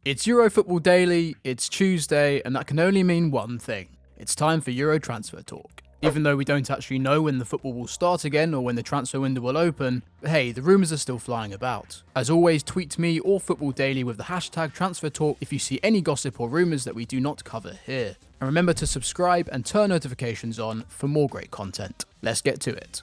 It's Euro Football Daily, it's Tuesday, and that can only mean one thing. It's time for Euro Transfer Talk. Even though we don't actually know when the football will start again or when the transfer window will open, but hey, the rumours are still flying about. As always, tweet me or Football Daily with the hashtag TransferTalk if you see any gossip or rumours that we do not cover here. And remember to subscribe and turn notifications on for more great content. Let's get to it.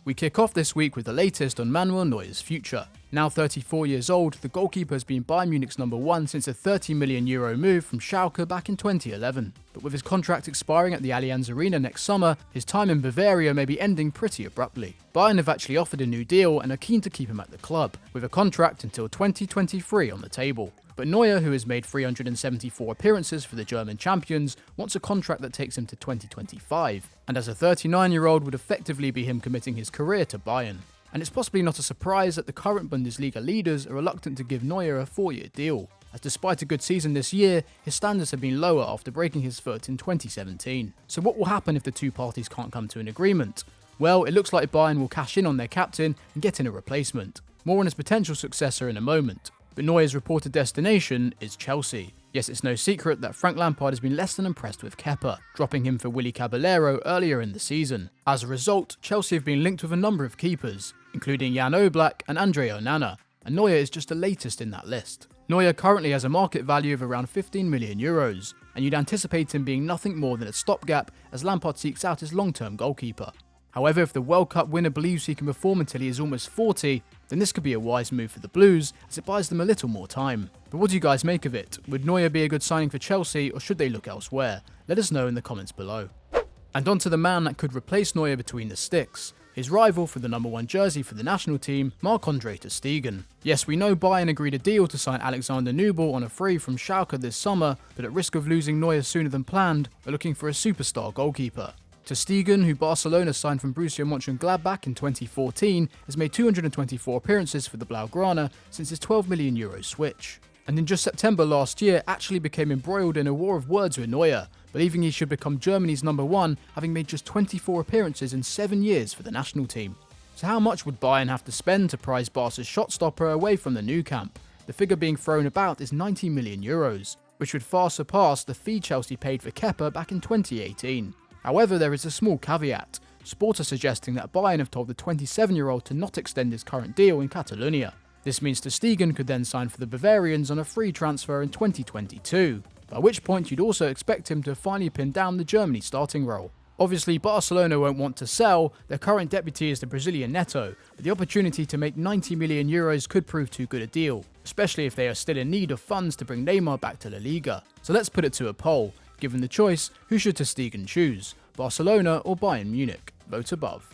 We kick off this week with the latest on Manuel Neuer's future. Now 34 years old, the goalkeeper has been Bayern Munich's number one since a €30 million move from Schalke back in 2011. But with his contract expiring at the Allianz Arena next summer, his time in Bavaria may be ending pretty abruptly. Bayern have actually offered a new deal and are keen to keep him at the club, with a contract until 2023 on the table. But Neuer, who has made 374 appearances for the German champions, wants a contract that takes him to 2025, and as a 39-year-old would effectively be him committing his career to Bayern. And it's possibly not a surprise that the current Bundesliga leaders are reluctant to give Neuer a 4-year deal, as despite a good season this year, his standards have been lower after breaking his foot in 2017. So what will happen if the two parties can't come to an agreement? Well, it looks like Bayern will cash in on their captain and get in a replacement. More on his potential successor in a moment. But Neuer's reported destination is Chelsea. Yes, it's no secret that Frank Lampard has been less than impressed with Kepa, dropping him for Willy Caballero earlier in the season. As a result, Chelsea have been linked with a number of keepers, including Jan Oblak and Andre Onana, and Neuer is just the latest in that list. Neuer currently has a market value of around €15 million, and you'd anticipate him being nothing more than a stopgap as Lampard seeks out his long-term goalkeeper. However, if the World Cup winner believes he can perform until he is almost 40, then this could be a wise move for the Blues, as it buys them a little more time. But what do you guys make of it? Would Neuer be a good signing for Chelsea, or should they look elsewhere? Let us know in the comments below. And on to the man that could replace Neuer between the sticks. His rival for the number one jersey for the national team, Marc-Andre ter Stegen. Yes, we know Bayern agreed a deal to sign Alexander Nubel on a free from Schalke this summer, but at risk of losing Neuer sooner than planned, are looking for a superstar goalkeeper. Ter Stegen, who Barcelona signed from Borussia Mönchengladbach in 2014, has made 224 appearances for the Blaugrana since his €12 million switch. And in just September last year, actually became embroiled in a war of words with Neuer, believing he should become Germany's number one, having made just 24 appearances in 7 years for the national team. So how much would Bayern have to spend to prize Barca's shot stopper away from the Nou Camp? The figure being thrown about is €90 million, which would far surpass the fee Chelsea paid for Kepa back in 2018. However, there is a small caveat. Sport are suggesting that Bayern have told the 27-year-old to not extend his current deal in Catalonia. This means ter Stegen could then sign for the Bavarians on a free transfer in 2022, by which point you'd also expect him to finally pin down the Germany starting role. Obviously, Barcelona won't want to sell, their current deputy is the Brazilian Neto, but the opportunity to make €90 million could prove too good a deal, especially if they are still in need of funds to bring Neymar back to La Liga. So let's put it to a poll. Given the choice, who should ter Stegen choose? Barcelona or Bayern Munich? Vote above.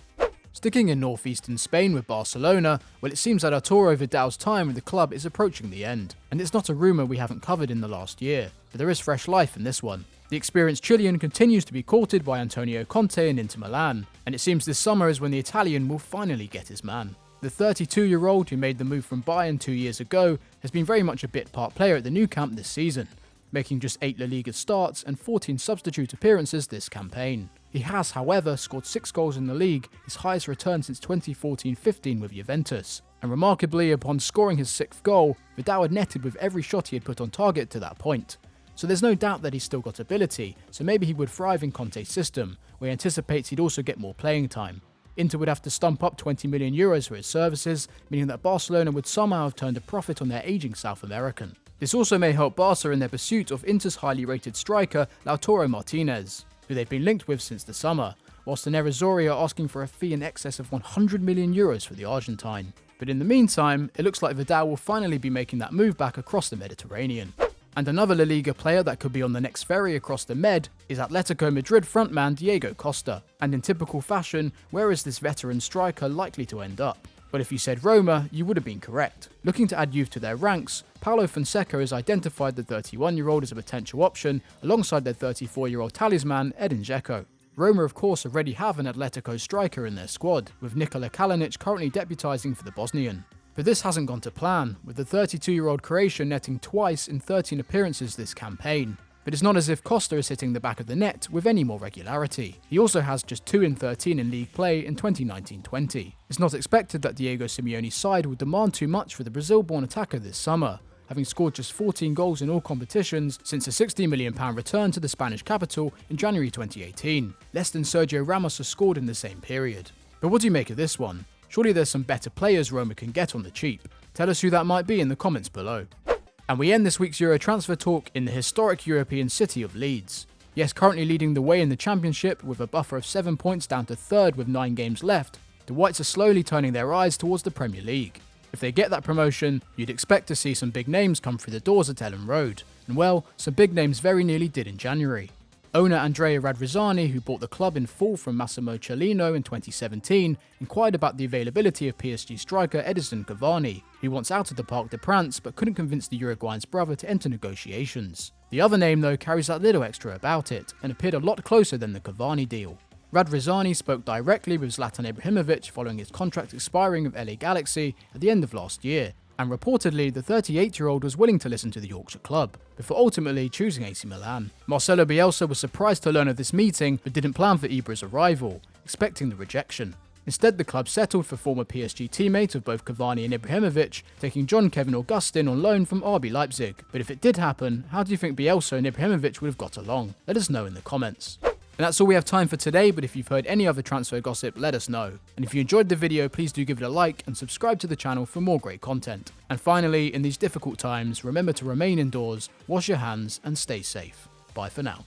Sticking in northeastern Spain with Barcelona, well, it seems that Arturo Vidal's time with the club is approaching the end. And it's not a rumour we haven't covered in the last year, but there is fresh life in this one. The experienced Chilean continues to be courted by Antonio Conte and Inter Milan, and it seems this summer is when the Italian will finally get his man. The 32-year-old who made the move from Bayern 2 years ago has been very much a bit part player at the Nou Camp this season, making just 8 La Liga starts and 14 substitute appearances this campaign. He has, however, scored 6 goals in the league, his highest return since 2014-15 with Juventus. And remarkably, upon scoring his 6th goal, Vidal had netted with every shot he had put on target to that point. So there's no doubt that he's still got ability, so maybe he would thrive in Conte's system, where he anticipates he'd also get more playing time. Inter would have to stump up €20 million for his services, meaning that Barcelona would somehow have turned a profit on their ageing South American. This also may help Barca in their pursuit of Inter's highly rated striker Lautaro Martinez, who they've been linked with since the summer, whilst the Nerazzurri are asking for a fee in excess of €100 million for the Argentine. But in the meantime, it looks like Vidal will finally be making that move back across the Mediterranean. And another La Liga player that could be on the next ferry across the Med is Atletico Madrid frontman Diego Costa. And in typical fashion, where is this veteran striker likely to end up? Well, if you said Roma, you would have been correct. Looking to add youth to their ranks, Paulo Fonseca has identified the 31-year-old as a potential option, alongside their 34-year-old talisman, Edin Dzeko. Roma, of course, already have an Atletico striker in their squad, with Nikola Kalinic currently deputising for the Bosnian. But this hasn't gone to plan, with the 32-year-old Croatian netting twice in 13 appearances this campaign. But it's not as if Costa is hitting the back of the net with any more regularity. He also has just 2 in 13 in league play in 2019-20. It's not expected that Diego Simeone's side would demand too much for the Brazil-born attacker this summer, having scored just 14 goals in all competitions since a £60 million return to the Spanish capital in January 2018. Less than Sergio Ramos has scored in the same period. But what do you make of this one? Surely there's some better players Roma can get on the cheap. Tell us who that might be in the comments below. And we end this week's Euro transfer talk in the historic European city of Leeds. Yes, currently leading the way in the Championship with a buffer of 7 points down to third with 9 games left, the Whites are slowly turning their eyes towards the Premier League. If they get that promotion, you'd expect to see some big names come through the doors at Ellen Road. And well, some big names very nearly did in January. Owner Andrea Radrizzani, who bought the club in full from Massimo Cellino in 2017, inquired about the availability of PSG striker Edinson Cavani, who wants out of the Parc des Princes but couldn't convince the Uruguayan's brother to enter negotiations. The other name though carries that little extra about it, and appeared a lot closer than the Cavani deal. Radrizzani spoke directly with Zlatan Ibrahimovic following his contract expiring with LA Galaxy at the end of last year, and reportedly the 38-year-old was willing to listen to the Yorkshire club, before ultimately choosing AC Milan. Marcelo Bielsa was surprised to learn of this meeting but didn't plan for Ibra's arrival, expecting the rejection. Instead, the club settled for former PSG teammate of both Cavani and Ibrahimovic, taking John Kevin Augustin on loan from RB Leipzig. But if it did happen, how do you think Bielsa and Ibrahimovic would have got along? Let us know in the comments. And that's all we have time for today, but if you've heard any other transfer gossip, let us know. And if you enjoyed the video, please do give it a like and subscribe to the channel for more great content. And finally, in these difficult times, remember to remain indoors, wash your hands and stay safe. Bye for now.